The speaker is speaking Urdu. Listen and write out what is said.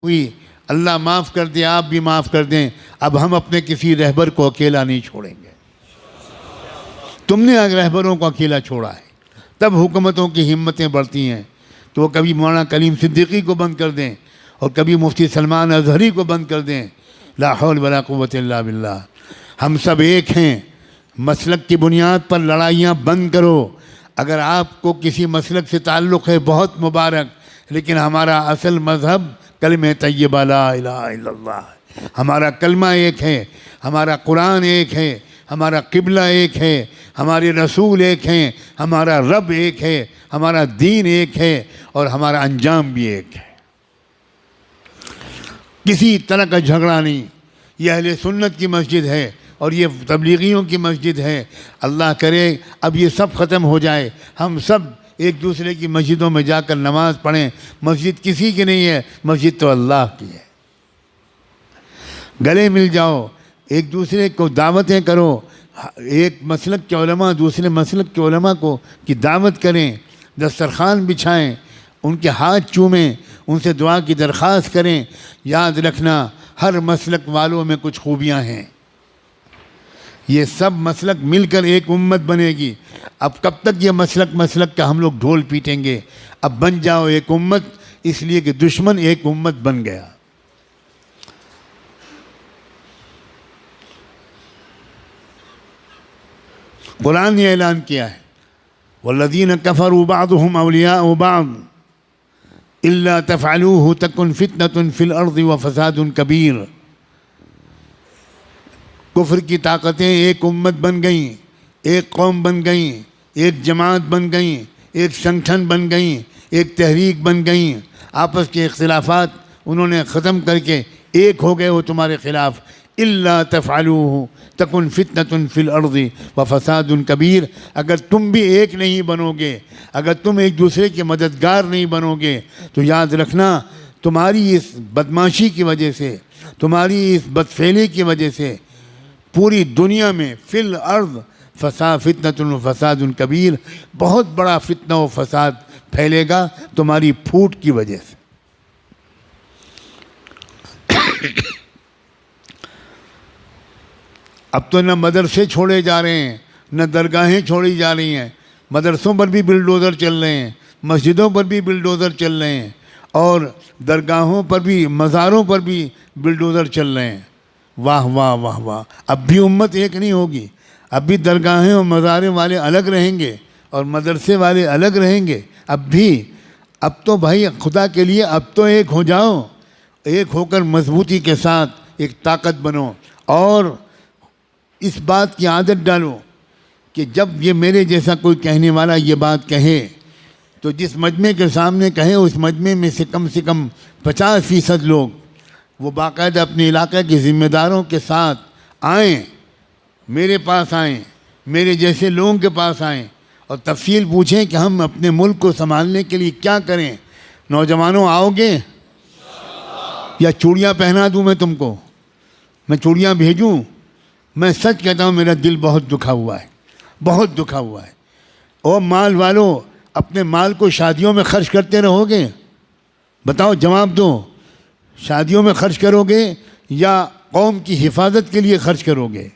ہوئی، اللہ معاف کر دے، آپ بھی معاف کر دیں، اب ہم اپنے کسی رہبر کو اکیلا نہیں چھوڑیں گے۔ تم نے اگر رہبروں کو اکیلا چھوڑا ہے تب حکومتوں کی ہمتیں بڑھتی ہیں، تو وہ کبھی مولانا کلیم صدیقی کو بند کر دیں اور کبھی مفتی سلمان اظہری کو بند کر دیں۔ لا حول ولا قوت الا باللہ۔ ہم سب ایک ہیں، مسلک کی بنیاد پر لڑائیاں بند کرو۔ اگر آپ کو کسی مسلک سے تعلق ہے بہت مبارک، لیکن ہمارا اصل مذہب کلمہ طیبہ لا الہ الا اللہ ہے۔ ہمارا کلمہ ایک ہے، ہمارا قرآن ایک ہے، ہمارا قبلہ ایک ہے، ہمارے رسول ایک ہیں، ہمارا رب ایک ہے، ہمارا دین ایک ہے، اور ہمارا انجام بھی ایک ہے۔ کسی طرح کا جھگڑا نہیں۔ یہ اہل سنت کی مسجد ہے اور یہ تبلیغیوں کی مسجد ہے۔ اللہ کرے اب یہ سب ختم ہو جائے، ہم سب ایک دوسرے کی مسجدوں میں جا کر نماز پڑھیں۔ مسجد کسی کی نہیں ہے، مسجد تو اللہ کی ہے۔ گلے مل جاؤ، ایک دوسرے کو دعوتیں کرو، ایک مسلک کے علماء دوسرے مسلک کے علماء کو کی دعوت کریں، دسترخوان بچھائیں، ان کے ہاتھ چومیں، ان سے دعا کی درخواست کریں۔ یاد رکھنا ہر مسلک والوں میں کچھ خوبیاں ہیں، یہ سب مسلک مل کر ایک امت بنے گی۔ اب کب تک یہ مسلک کا ہم لوگ ڈھول پیٹیں گے؟ اب بن جاؤ ایک امت، اس لیے کہ دشمن ایک امت بن گیا۔ قرآن نے اعلان کیا ہے والذین کفروا بعضهم اولیاء بعض الا تفعلوه تکن فتنة فی الارض وفساد کبیر۔ کفر کی طاقتیں ایک امت بن گئیں، ایک قوم بن گئیں، ایک جماعت بن گئیں، ایک سنگٹھن بن گئیں، ایک تحریک بن گئیں۔ آپس کے اختلافات انہوں نے ختم کر کے ایک ہو گئے وہ تمہارے خلاف۔ الا تفعلوه تکن فتنة فی الارض وفساد کبیر۔ اگر تم بھی ایک نہیں بنو گے، اگر تم ایک دوسرے کے مددگار نہیں بنو گے، تو یاد رکھنا تمہاری اس بدماشی کی وجہ سے، تمہاری اس بدفعلی کی وجہ سے پوری دنیا میں فی الارض فتنة و فساد کبیر، بہت بڑا فتنہ و فساد پھیلے گا تمہاری پھوٹ کی وجہ سے۔ اب تو نہ مدرسے چھوڑے جا رہے ہیں، نہ درگاہیں چھوڑی جا رہی ہیں، مدرسوں پر بھی بلڈوزر چل رہے ہیں، مسجدوں پر بھی بلڈوزر چل رہے ہیں، اور درگاہوں پر بھی، مزاروں پر بھی بلڈوزر چل رہے ہیں۔ واہ واہ واہ واہ۔ اب بھی امت ایک نہیں ہوگی، اب بھی درگاہیں اور مزاریں والے الگ رہیں گے اور مدرسے والے الگ رہیں گے۔ اب تو بھائی خدا کے لیے اب تو ایک ہو جاؤ، ایک ہو کر مضبوطی کے ساتھ ایک طاقت بنو، اور اس بات کی عادت ڈالو کہ جب یہ میرے جیسا کوئی کہنے والا یہ بات کہے تو جس مجمع کے سامنے کہے اس مجمع میں سے کم 50% لوگ وہ باقاعدہ اپنے علاقے کے ذمہ داروں کے ساتھ آئیں، میرے پاس آئیں، میرے جیسے لوگوں کے پاس آئیں اور تفصیل پوچھیں کہ ہم اپنے ملک کو سنبھالنے کے لیے کیا کریں۔ نوجوانوں آؤ گے یا چوڑیاں پہنا دوں میں تم کو؟ میں چوڑیاں بھیجوں؟ میں سچ کہتا ہوں میرا دل بہت دکھا ہوا ہے، بہت دکھا ہوا ہے۔ او مال والوں، اپنے مال کو شادیوں میں خرچ کرتے رہو گے؟ بتاؤ، جواب دو۔ شادیوں میں خرچ کرو گے یا قوم کی حفاظت کے لیے خرچ کرو گے؟